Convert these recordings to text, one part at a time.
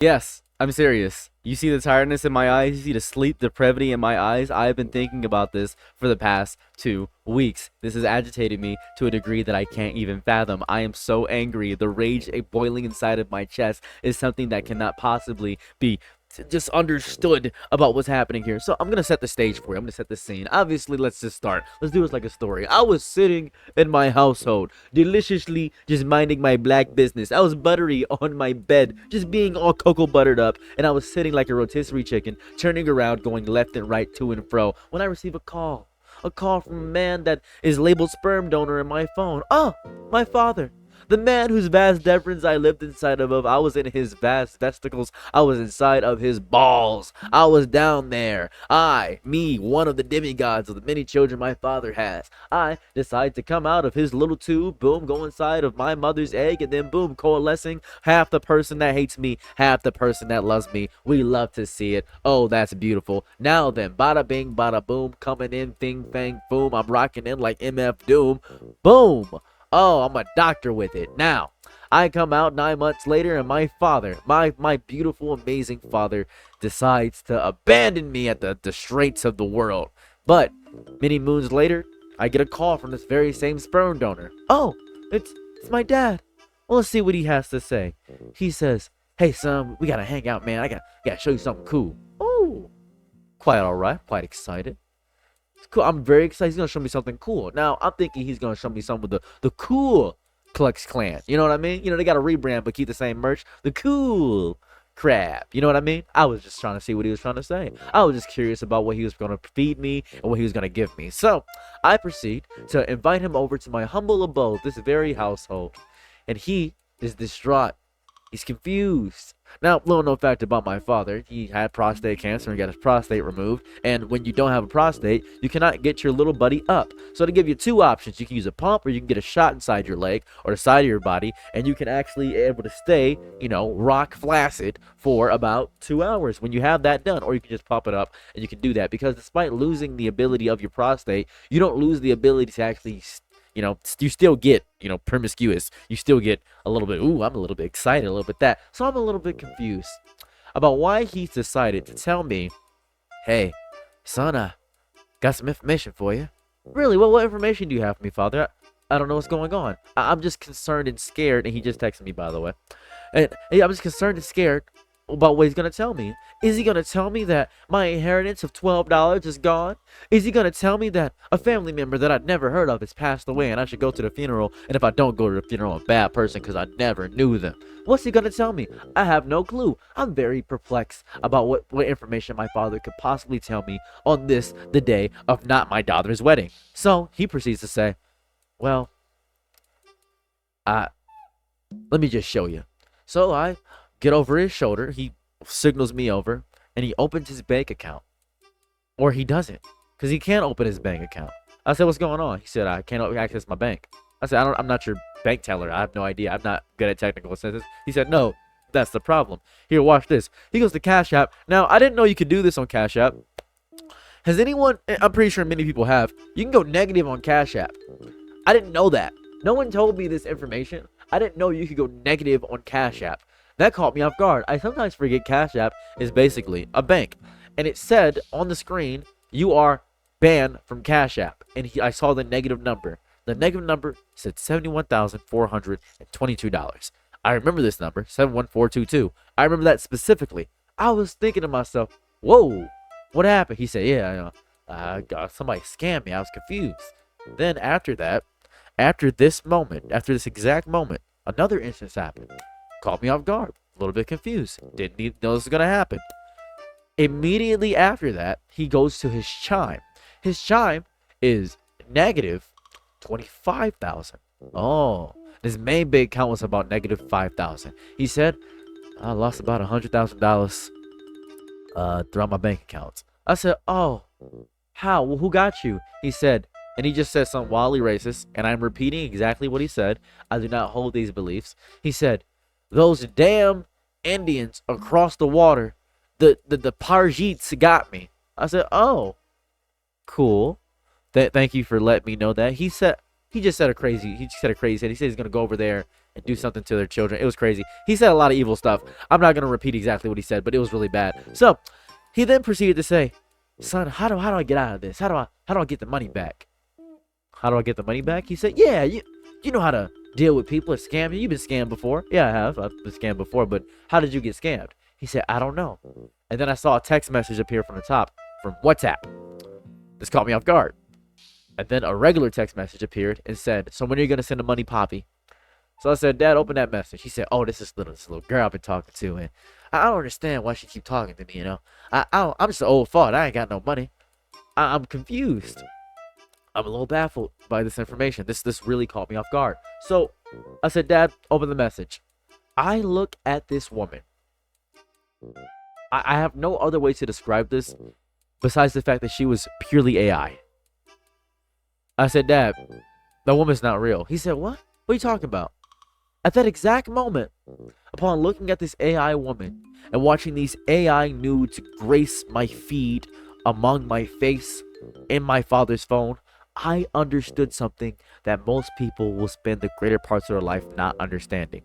Yes, I'm serious. You see the tiredness in my eyes? You see the sleep depravity in my eyes? I've been thinking about this for the past 2 weeks. This has agitated me to a degree that I can't even fathom. I am so angry. The rage boiling inside of my chest is something that cannot possibly be just understood about what's happening here. So I'm gonna set the stage for you. I'm gonna set the scene. Obviously, let's just start. Let's do this like a story. I was sitting in my household, deliciously just minding my black business. I was buttery on my bed, just being all cocoa buttered up, and I was sitting like a rotisserie chicken, turning around, going left and right, to and fro, when I receive a call. A call from a man that is labeled sperm donor in my phone. Oh, my father. The man whose vast deference I lived inside of. I was in his vast vesticles. I was inside of his balls. I was down there. Me, one of the demigods of the many children my father has. I decide to come out of his little tube, boom, go inside of my mother's egg, and then boom, coalescing. Half the person that hates me, half the person that loves me. We love to see it. Oh, that's beautiful. Now then, bada bing, bada boom, coming in, thing, fang, boom. I'm rocking in like MF Doom. Boom. Oh, I'm a doctor with it. Now, I come out 9 months later, and my father, my beautiful, amazing father, decides to abandon me at the straits of the world. But many moons later, I get a call from this very same sperm donor. Oh, it's my dad. Well, let's see what he has to say. He says, "Hey, son, we gotta hang out, man. I gotta show you something cool." Oh, quite all right. Quite excited. Cool. I'm very excited. He's gonna show me something cool. Now I'm thinking he's gonna show me some of the cool Klux Klan. You know what I mean? You know, they got a rebrand but keep the same merch. The cool crap. You know what I mean? I was just trying to see what he was trying to say. I was just curious about what he was gonna feed me and what he was gonna give me. So I proceed to invite him over to my humble abode, this very household, and he is distraught. He's confused. Now, little known fact about my father, he had prostate cancer and got his prostate removed. And when you don't have a prostate, you cannot get your little buddy up. So to give you two options, you can use a pump or you can get a shot inside your leg or the side of your body, and you can actually able to stay, rock flaccid for about 2 hours when you have that done. Or you can just pop it up and you can do that, because despite losing the ability of your prostate, you don't lose the ability to actually you still get, promiscuous. You still get a little bit, ooh, I'm a little bit excited, a little bit that. So I'm a little bit confused about why he's decided to tell me, "Hey, son, I got some information for you." Really? What information do you have for me, father? I don't know what's going on. I'm just concerned and scared, and he just texted me, by the way. And yeah, I'm just concerned and scared about what he's going to tell me. Is he going to tell me that my inheritance of $12 is gone? Is he going to tell me that a family member that I'd never heard of has passed away and I should go to the funeral, and if I don't go to the funeral, I'm a bad person because I never knew them? What's he going to tell me? I have no clue. I'm very perplexed about what information my father could possibly tell me on the day of not my daughter's wedding. So he proceeds to say, "Well, let me just show you." So I get over his shoulder. He signals me over, and he opens his bank account. Or he doesn't, because he can't open his bank account. I said, "What's going on?" He said, "I can't access my bank." I said, I'm not your bank teller. I have no idea. I'm not good at technical sentences." He said, "No, that's the problem. Here, watch this." He goes to Cash App. Now, I didn't know you could do this on Cash App. Has anyone, I'm pretty sure many people have, you can go negative on Cash App. I didn't know that. No one told me this information. I didn't know you could go negative on Cash App. That caught me off guard. I sometimes forget Cash App is basically a bank. And it said on the screen, "You are banned from Cash App." And I saw the negative number. The negative number said $71,422. I remember this number, 71422. I remember that specifically. I was thinking to myself, whoa, what happened? He said, "Yeah, somebody scammed me. I was confused." Then after that, after this exact moment, another instance happened. Caught me off guard, a little bit confused. Didn't know this was going to happen. Immediately after that, he goes to his chime. His chime is negative 25,000. Oh, his main big account was about negative 5,000. He said, "I lost about $100,000 throughout my bank accounts." I said, "Oh, how? Well, who got you?" He said, and he just said something wildly racist, and I'm repeating exactly what he said. I do not hold these beliefs. He said, "Those damn Indians across the water, the Parjeets got me." I said, "Oh, cool. Thank you for letting me know that." He just said a crazy. He said he's gonna go over there and do something to their children. It was crazy. He said a lot of evil stuff. I'm not going to repeat exactly what he said, but it was really bad. So he then proceeded to say, son, how do I get out of this? How do I get the money back? How do I get the money back? He said, yeah, you know how to deal with people that scam you. You've been scammed before. Yeah, I have. I've been scammed before, but how did you get scammed? He said, I don't know. And then I saw a text message appear from the top from WhatsApp. This caught me off guard. And then a regular text message appeared and said, so when are you going to send the money, Poppy? So I said, Dad, open that message. He said, oh, this little girl I've been talking to, and I don't understand why she keep talking to me, you know. I'm just an old fart. I ain't got no money. I'm confused. I'm a little baffled by this information. This really caught me off guard. So I said, Dad, open the message. I look at this woman. I have no other way to describe this besides the fact that she was purely AI. I said, Dad, that woman's not real. He said, what? What are you talking about? At that exact moment, upon looking at this AI woman and watching these AI nudes grace my feed among my face in my father's phone, I understood something that most people will spend the greater parts of their life not understanding.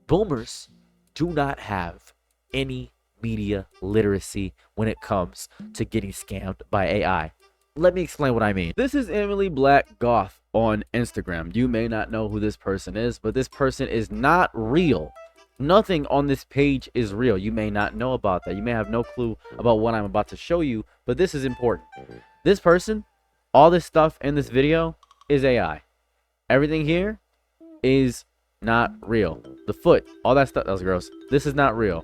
Boomers do not have any media literacy when it comes to getting scammed by AI. Let me explain what I mean. This is Emily Black Goth on Instagram. You may not know who this person is, but this person is not real. Nothing on this page is real. You may not know about that. You may have no clue about what I'm about to show you, but this is important. This person, all this stuff in this video is AI. Everything here is not real. The foot, all that stuff, that was gross. This is not real.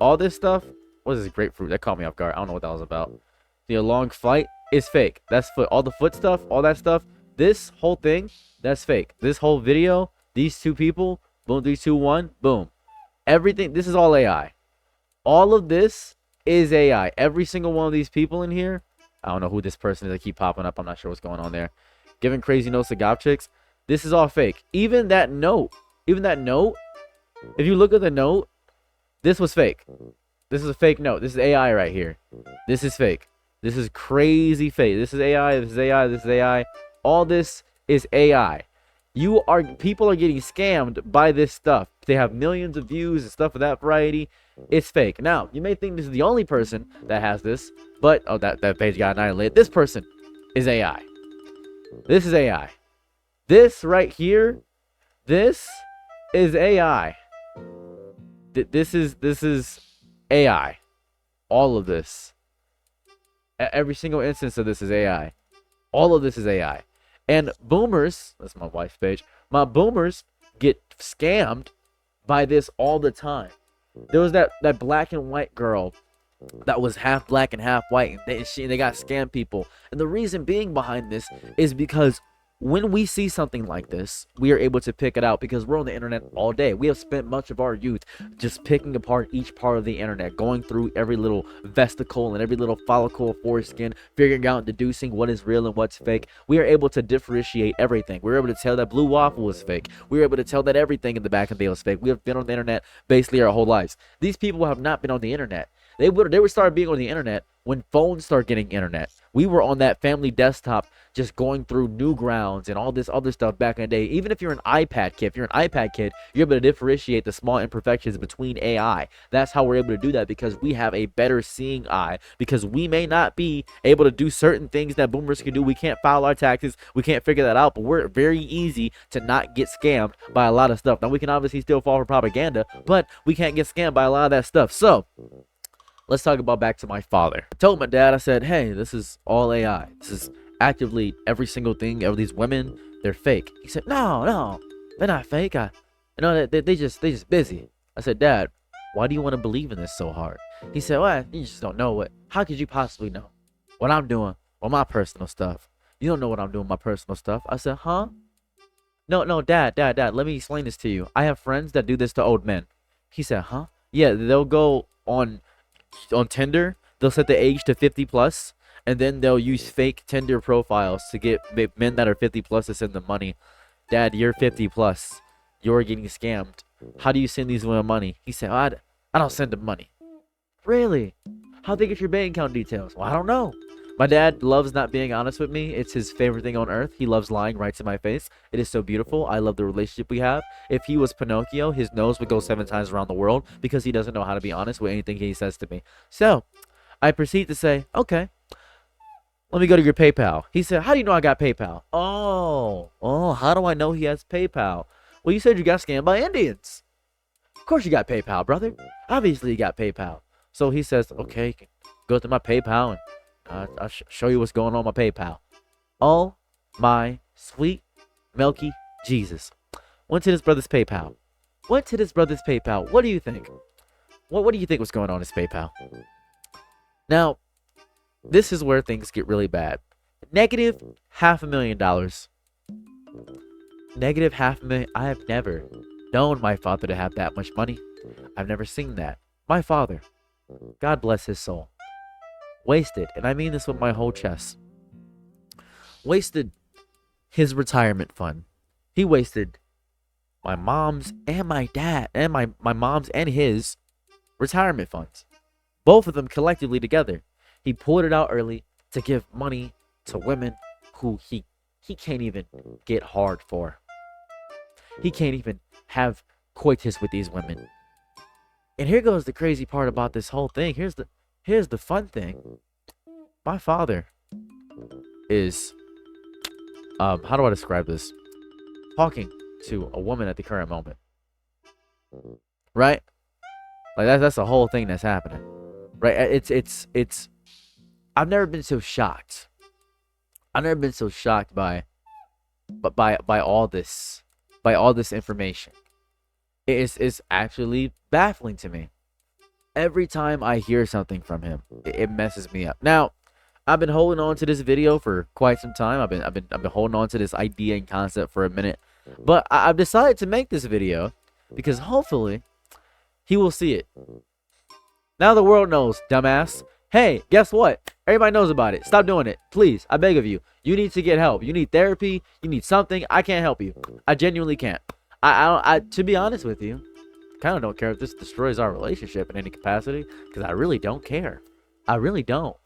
All this stuff, what is this grapefruit? That caught me off guard. I don't know what that was about. The long flight is fake. That's foot. All the foot stuff, all that stuff, this whole thing, that's fake. This whole video, these two people, boom, 3, 2, 1, boom. Everything, this is all AI. All of this is AI. Every single one of these people in here, I don't know who this person is. They keep popping up. I'm not sure what's going on there. Giving crazy notes to goth chicks. This is all fake. Even that note, if you look at the note, this was fake. This is a fake note. This is AI right here. This is fake. This is crazy fake. This is AI. This is AI. This is AI. All this is AI. People are getting scammed by this stuff. They have millions of views and stuff of that variety. It's fake. Now, you may think this is the only person that has this, but oh, that page got annihilated. This person is AI. This is AI. This right here, this is AI. This is AI. All of this. Every single instance of this is AI. All of this is AI. And boomers, that's my wife's page, my boomers get scammed by this all the time. There was that black and white girl that was half black and half white, and they got scam people. And the reason being behind this is because when we see something like this, we are able to pick it out because we're on the internet all day. We have spent much of our youth just picking apart each part of the internet, going through every little vesicle and every little follicle of foreskin, figuring out and deducing what is real and what's fake. We are able to differentiate everything. We're able to tell that blue waffle is fake. We're able to tell that everything in the back of the day is fake. We have been on the internet basically our whole lives. These people have not been on the internet. They would start being on the internet when phones start getting internet. We were on that family desktop just going through Newgrounds and all this other stuff back in the day. Even if you're an iPad kid, you're able to differentiate the small imperfections between AI. That's how we're able to do that, because we have a better seeing eye, because we may not be able to do certain things that boomers can do. We can't file our taxes. We can't figure that out, but we're very easy to not get scammed by a lot of stuff. Now, we can obviously still fall for propaganda, but we can't get scammed by a lot of that stuff. So let's talk about back to my father. I told my dad, I said, hey, this is all AI. This is actively every single thing. All these women, they're fake. He said, no, they're not fake. They just busy. I said, Dad, why do you want to believe in this so hard? He said, well, you just don't know it. How could you possibly know what I'm doing with my personal stuff? You don't know what I'm doing with my personal stuff. I said, huh? No, Dad, let me explain this to you. I have friends that do this to old men. He said, huh? Yeah, they'll go on Tinder. They'll set the age to 50 plus, and then they'll use fake Tinder profiles to get men that are 50 plus to send them money. Dad, you're 50 plus. You're getting scammed. How do you send these women money? He said, I don't send them money. Really? How'd they get your bank account details? Well, I don't know. My dad loves not being honest with me. It's his favorite thing on earth. He loves lying right to my face. It is so beautiful. I love the relationship we have. If he was Pinocchio, his nose would go 7 times around the world because he doesn't know how to be honest with anything he says to me. So I proceed to say, okay, let me go to your PayPal. He said, how do you know I got PayPal? Oh, how do I know he has PayPal? Well, you said you got scammed by Indians. Of course you got PayPal, brother. Obviously you got PayPal. So he says, okay, go to my PayPal and I'll show you what's going on my PayPal. Oh my sweet milky Jesus. Went to this brother's PayPal. What do you think? What do you think was going on his PayPal? Now, this is where things get really bad. Negative $500,000. Negative $500,000. I have never known my father to have that much money. I've never seen that. My father, God bless his soul, wasted, and I mean this with my whole chest, wasted his retirement fund. He wasted my mom's and my dad and my mom's and his retirement funds. Both of them collectively together. He pulled it out early to give money to women who he can't even get hard for. He can't even have coitus with these women. And here goes the crazy part about this whole thing. Here's the fun thing. My father is how do I describe this? Talking to a woman at the current moment. Right? Like that's the whole thing that's happening. Right? It's I've never been so shocked. I've never been so shocked by all this information. It's actually baffling to me. Every time I hear something from him, it messes me up. Now, I've been holding on to this video for quite some time. I've been holding on to this idea and concept for a minute, but I've decided to make this video because hopefully he will see it. Now the world knows, dumbass. Hey, guess what? Everybody knows about it. Stop doing it. Please, I beg of you. You need to get help. You need therapy. You need something. I can't help you. I genuinely can't. I to be honest with you, kind of don't care if this destroys our relationship in any capacity, because I really don't care. I really don't.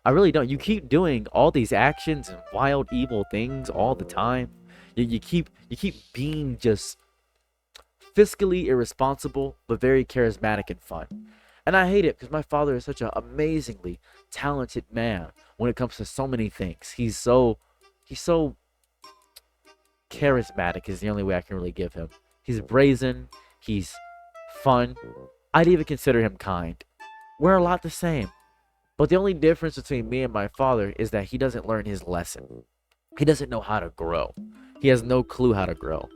You keep doing all these actions and wild, evil things all the time. You keep being just fiscally irresponsible, but very charismatic and fun. And I hate it because my father is such an amazingly talented man when it comes to so many things. He's so charismatic is the only way I can really give him. He's brazen. He's fun. I'd even consider him kind. We're a lot the same. But the only difference between me and my father is that he doesn't learn his lesson. He doesn't know how to grow. He has no clue how to grow.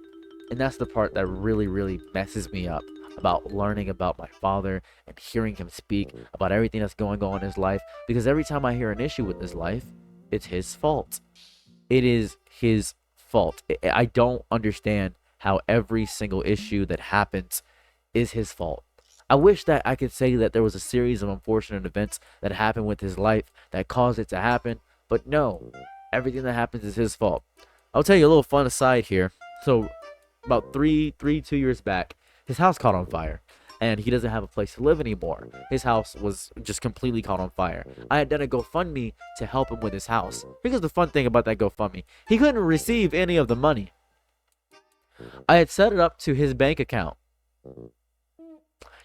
And that's the part that really, really messes me up about learning about my father and hearing him speak about everything that's going on in his life. Because every time I hear an issue with his life, it's his fault. It is his fault. I don't understand how every single issue that happens is his fault. I wish that I could say that there was a series of unfortunate events that happened with his life that caused it to happen, but no, everything that happens is his fault. I'll tell you a little fun aside here. So about 2 years back, his house caught on fire and he doesn't have a place to live anymore. His house was just completely caught on fire. I had done a GoFundMe to help him with his house. Here's the fun thing about that GoFundMe. He couldn't receive any of the money. I had set it up to his bank account.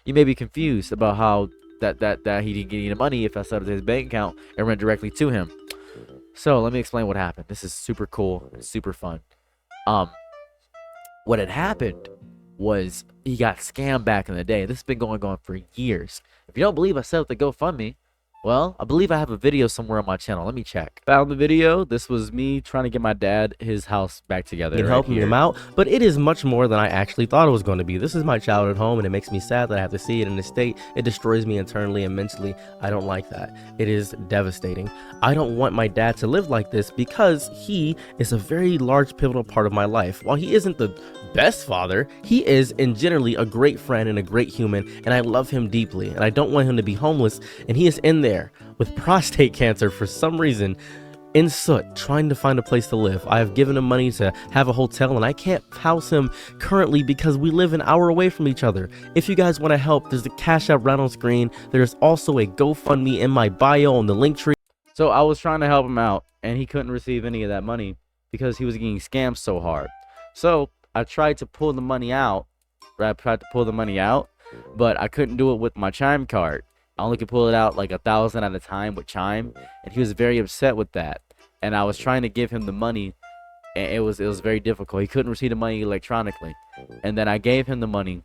You may be confused about how that he didn't get any money if I set it to his bank account and went directly to him. So let me explain what happened. This is super cool and super fun. What had happened was he got scammed back in the day. This has been going on for years. If you don't believe I set up the GoFundMe, well, I believe I have a video somewhere on my channel. Let me check. Found the video. This was me trying to get my dad his house back together. And helping him out, but it is much more than I actually thought it was going to be. This is my childhood home, and it makes me sad that I have to see it in this state. It destroys me internally and mentally. I don't like that. It is devastating. I don't want my dad to live like this because he is a very large, pivotal part of my life. While he isn't the best father, he is, in generally, a great friend and a great human, and I love him deeply, and I don't want him to be homeless, and he is in there with prostate cancer for some reason, in soot, trying to find a place to live. I have given him money to have a hotel, and I can't house him currently because we live an hour away from each other. If you guys want to help, there's a Cash App right on screen. There's also a GoFundMe in my bio on the link tree. So I was trying to help him out, and he couldn't receive any of that money because he was getting scammed so hard. So I tried to pull the money out. Right? I tried to pull the money out, but I couldn't do it with my Chime card. I only could pull it out like 1,000 at a time with Chime, and he was very upset with that. And I was trying to give him the money, and it was very difficult. He couldn't receive the money electronically, and then I gave him the money,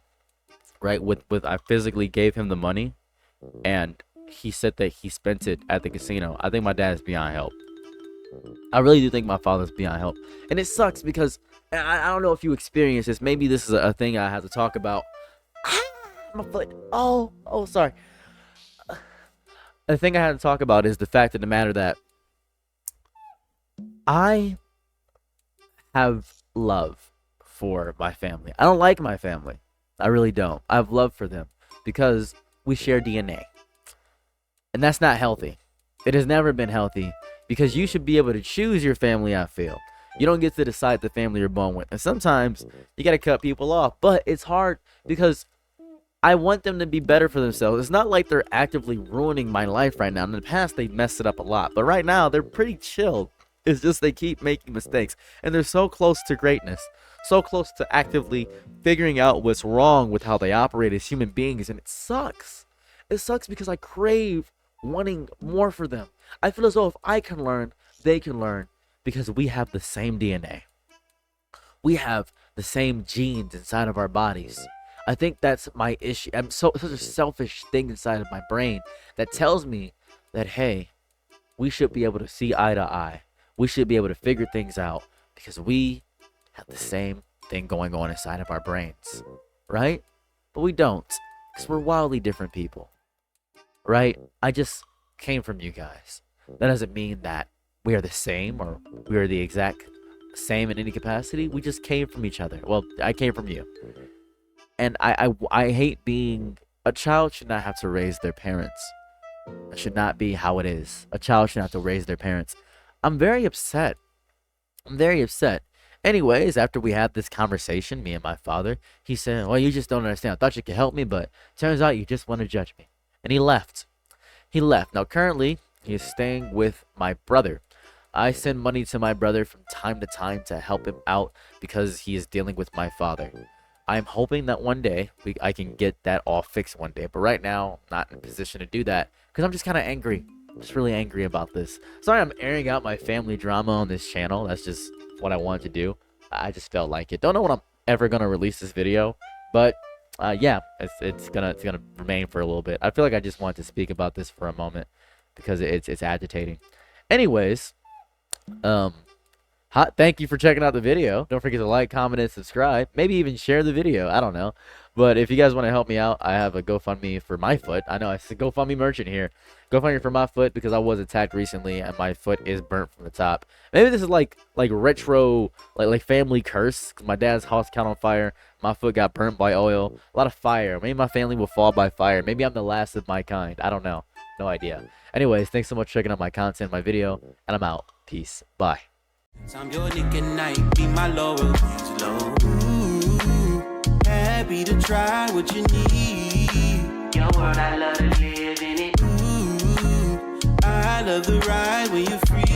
right? I physically gave him the money, and he said that he spent it at the casino. I think my dad's beyond help. I really do think my father's beyond help, and it sucks because I don't know if you experience this. Maybe this is a thing I have to talk about. My foot. Oh, sorry. The thing I had to talk about is the fact of the matter that I have love for my family. I don't like my family. I really don't. I have love for them because we share DNA. And that's not healthy. It has never been healthy because you should be able to choose your family, I feel. You don't get to decide the family you're born with. And sometimes you got to cut people off. But it's hard because I want them to be better for themselves. It's not like they're actively ruining my life right now. In the past, they messed it up a lot. But right now, they're pretty chill. It's just they keep making mistakes. And they're so close to greatness. So close to actively figuring out what's wrong with how they operate as human beings. And it sucks. It sucks because I crave wanting more for them. I feel as though if I can learn, they can learn. Because we have the same DNA. We have the same genes inside of our bodies. I think that's my issue. I'm such a selfish thing inside of my brain that tells me that, hey, we should be able to see eye to eye. We should be able to figure things out because we have the same thing going on inside of our brains, right? But we don't because we're wildly different people, right? I just came from you guys. That doesn't mean that we are the same or we are the exact same in any capacity. We just came from each other. Well, I came from you. And I hate being... A child should not have to raise their parents. It should not be how it is. A child should not have to raise their parents. I'm very upset. Anyways, after we had this conversation, me and my father, he said, well, you just don't understand. I thought you could help me, but turns out you just want to judge me. And he left. Now, currently, he is staying with my brother. I send money to my brother from time to time to help him out because he is dealing with my father. I'm hoping that one day I can get that all fixed one day. But right now, I'm not in a position to do that because I'm just kind of angry. I'm just really angry about this. Sorry I'm airing out my family drama on this channel. That's just what I wanted to do. I just felt like it. Don't know when I'm ever going to release this video. But yeah, it's gonna remain for a little bit. I feel like I just want to speak about this for a moment because it's agitating. Anyways, thank you for checking out the video. Don't forget to like, comment, and subscribe. Maybe even share the video. I don't know. But if you guys want to help me out, I have a GoFundMe for my foot. I know, it's a GoFundMe merchant here. GoFundMe for my foot because I was attacked recently and my foot is burnt from the top. Maybe this is like retro, like family curse. Cause my dad's house caught on fire. My foot got burnt by oil. A lot of fire. Maybe my family will fall by fire. Maybe I'm the last of my kind. I don't know. No idea. Anyways, thanks so much for checking out my content, my video, and I'm out. Peace. Bye. I'm your Nick and Night, be my Laurel Angelo. Ooh, happy to try what you need. Your world, I love to live in it. Ooh, I love the ride when you're free.